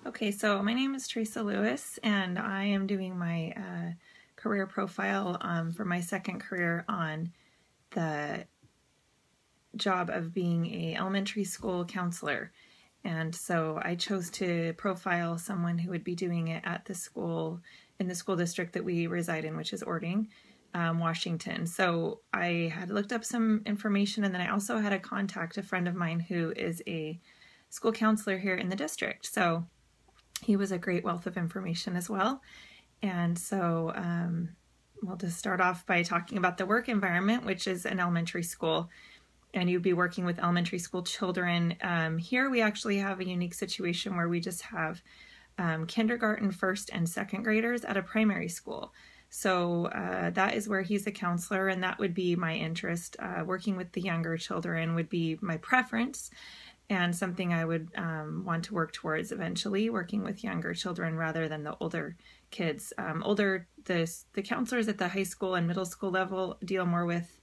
Okay, so my name is Teresa Lewis, and I am doing my career profile for my second career on the job of being a elementary school counselor. And so I chose to profile someone who would be doing it at the school, in the school district that we reside in, which is Orting, Washington. So I had looked up some information, and then I also had a friend of mine who is a school counselor here in the district. So he was a great wealth of information as well. And so we'll just start off by talking about the work environment, which is an elementary school, and you'd be working with elementary school children. Here we actually have a unique situation where we just have kindergarten, first and second graders at a primary school. So that is where he's a counselor, and that would be my interest. Working with the younger children would be my preference, and something I would want to work towards eventually, working with younger children rather than the older kids. The counselors at the high school and middle school level deal more with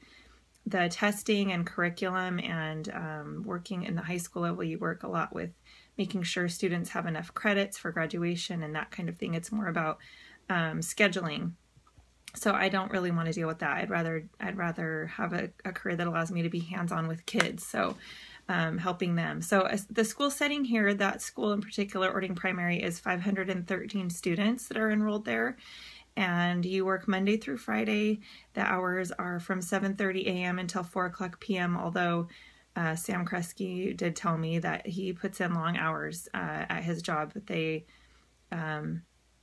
the testing and curriculum, and working in the high school level, you work a lot with making sure students have enough credits for graduation and that kind of thing. It's more about scheduling. So I don't really want to deal with that. I'd rather have a career that allows me to be hands-on with kids. So helping them. So the school setting here, that school in particular, Orting Primary, is 513 students that are enrolled there. And you work Monday through Friday. The hours are from 7:30 a.m. until 4 o'clock p.m. Although Sam Kresge did tell me that he puts in long hours at his job. But they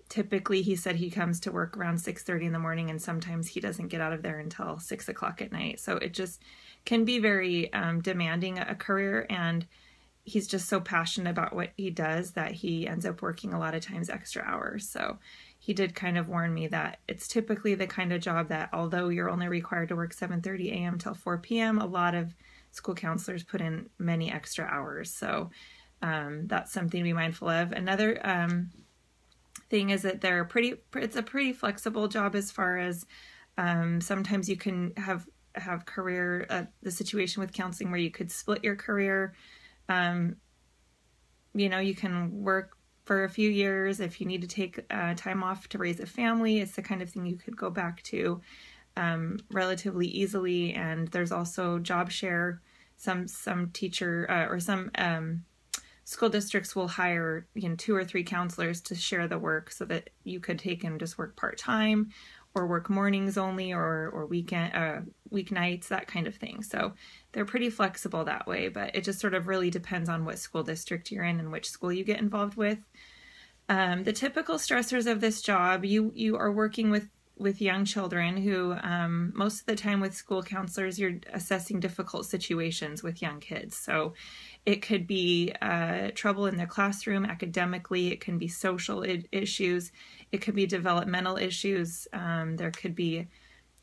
typically, he said he comes to work around 6:30 in the morning, and sometimes he doesn't get out of there until 6 o'clock at night. So it just can be very demanding a career, and he's just so passionate about what he does that he ends up working a lot of times extra hours. So he did kind of warn me that it's typically the kind of job that, although you're only required to work 7:30 a.m. till 4 p.m., a lot of school counselors put in many extra hours. So that's something to be mindful of. Another thing is that it's a pretty flexible job as far as sometimes you can have the situation with counseling where you could split your career. You can work for a few years if you need to take time off to raise a family. It's the kind of thing you could go back to relatively easily. And there's also job share. Some teacher or some school districts will hire 2 or 3 counselors to share the work, so that you could take and just work part-time or work mornings only, or weeknights, that kind of thing. So they're pretty flexible that way, but it just sort of really depends on what school district you're in and which school you get involved with. The typical stressors of this job, you are working with young children who, most of the time with school counselors, you're assessing difficult situations with young kids. So it could be trouble in the classroom academically, it can be social issues, it could be developmental issues, there could be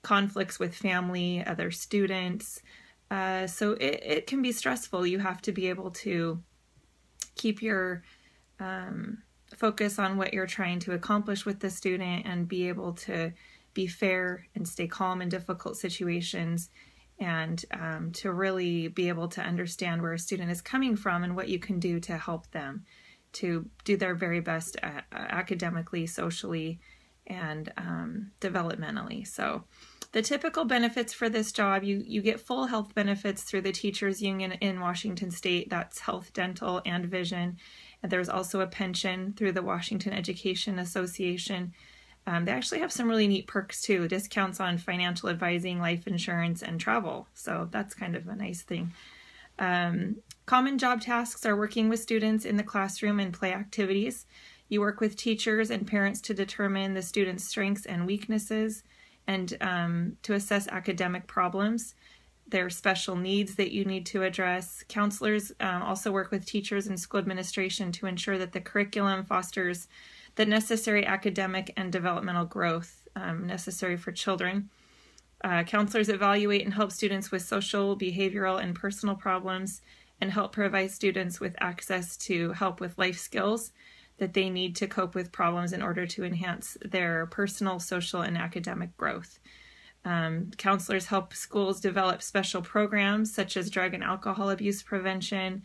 conflicts with family, other students. So it can be stressful. You have to be able to keep your focus on what you're trying to accomplish with the student, and be able to be fair and stay calm in difficult situations, and to really be able to understand where a student is coming from and what you can do to help them to do their very best academically, socially, and developmentally. So the typical benefits for this job, you get full health benefits through the teachers union in Washington State. That's health, dental, and vision. And there's also a pension through the Washington Education Association. They actually have some really neat perks too, discounts on financial advising, life insurance, and travel. So that's kind of a nice thing. Common job tasks are working with students in the classroom and play activities. You work with teachers and parents to determine the students' strengths and weaknesses, and to assess academic problems. There are special needs that you need to address. Counselors also work with teachers and school administration to ensure that the curriculum fosters the necessary academic and developmental growth necessary for children. Counselors evaluate and help students with social, behavioral, and personal problems, and help provide students with access to help with life skills that they need to cope with problems in order to enhance their personal, social, and academic growth. Counselors help schools develop special programs such as drug and alcohol abuse prevention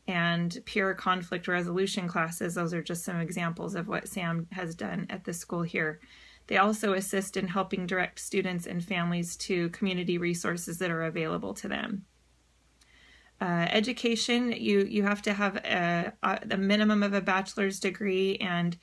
and peer conflict resolution classes. Those are just some examples of what SAM has done at the school here. They also assist in helping direct students and families to community resources that are available to them. Education, you have to have the minimum of a bachelor's degree and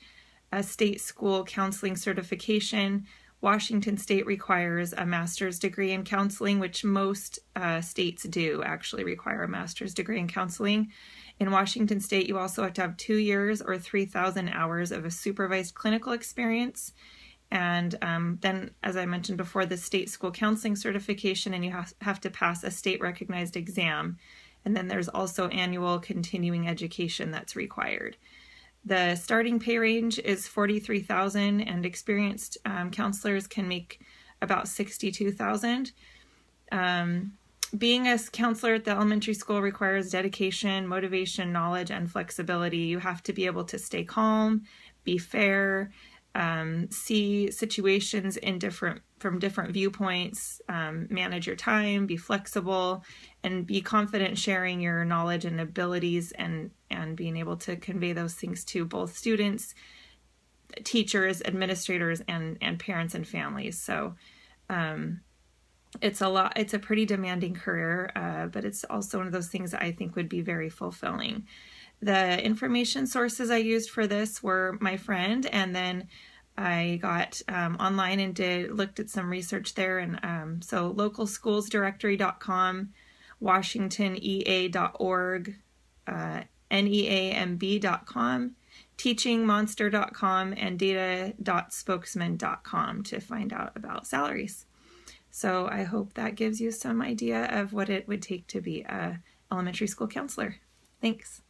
a state school counseling certification. Washington State requires a master's degree in counseling, which most states do actually require a master's degree in counseling. In Washington State, you also have to have 2 years or 3,000 hours of a supervised clinical experience. And then, as I mentioned before, the state school counseling certification, and you have to pass a state recognized exam. And then there's also annual continuing education that's required. The starting pay range is $43,000, and experienced counselors can make about $62,000. Being a counselor at the elementary school requires dedication, motivation, knowledge, and flexibility. You have to be able to stay calm, be fair, see situations from different viewpoints, manage your time, be flexible, and be confident sharing your knowledge and abilities and being able to convey those things to both students, teachers, administrators, and parents and families. So it's a pretty demanding career, but it's also one of those things that I think would be very fulfilling. The information sources I used for this were my friend, and then I got online and looked at some research there. And so localschoolsdirectory.com, washingtonea.org, neamb.com, teachingmonster.com, and data.spokesman.com to find out about salaries. So I hope that gives you some idea of what it would take to be an elementary school counselor. Thanks.